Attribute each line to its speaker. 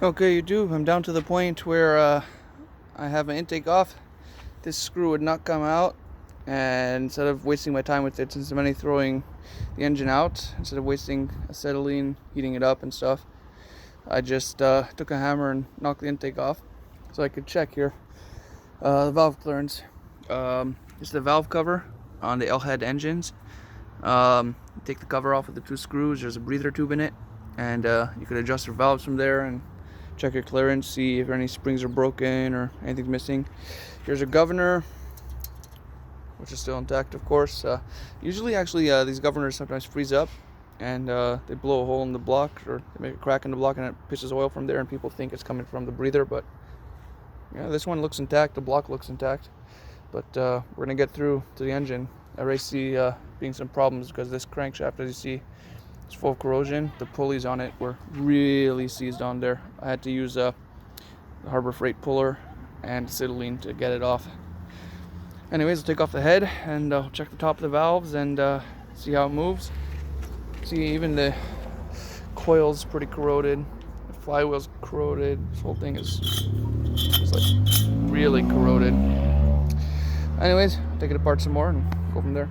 Speaker 1: Okay, you do. I'm down to the point where I have my intake off. This screw would not come out, and instead of wasting my time with it, since I'm only throwing the engine out, instead of wasting acetylene, heating it up and stuff, I just took a hammer and knocked the intake off so I could check here the valve clearance. It's the valve cover on the L-head engines. Take the cover off with the two screws. There's a breather tube in it, and you could adjust your valves from there and check your clearance, see if any springs are broken or anything's missing. Here's a governor, which is still intact, of course. Usually, actually, these governors sometimes freeze up and they blow a hole in the block, or they make a crack in the block, and it pisses oil from there, and people think it's coming from the breather. But yeah, this one looks intact. The block looks intact. But we're gonna get through to the engine. I already see being some problems because this crankshaft, as you see, it's full of corrosion. The pulleys on it were really seized on there. I had to use the Harbor Freight puller and acetylene to get it off. Anyways, I'll take off the head and I'll check the top of the valves and see how it moves. See, even the coil's pretty corroded. The flywheel's corroded. This whole thing is just like really corroded. Anyways, take it apart some more and go from there.